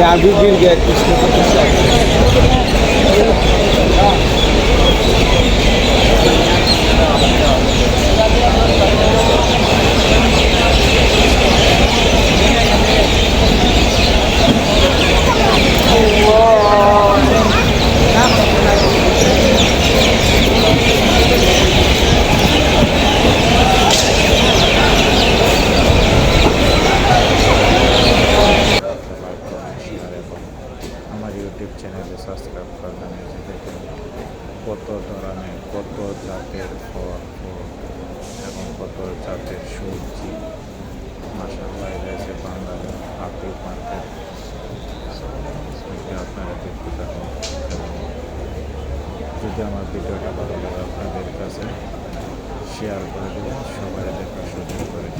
अभी गिर गया किसने আমার ইউটিউব চ্যানেলে সাবস্ক্রাইব করবেন। যে দেখুন কত ধরনের কত জাতের ফল ফুল এবং কত জাতের সবজি মাশাআল্লাহ রয়েছে বাংলাদেশ আপেল মার্কেট। আপনারা দেখতে থাকুন এবং যদি আমার ভিডিওটা ভালো লাগে আপনাদের কাছে শেয়ার করে দেবেন, সবাই দেখার সুযোগ করে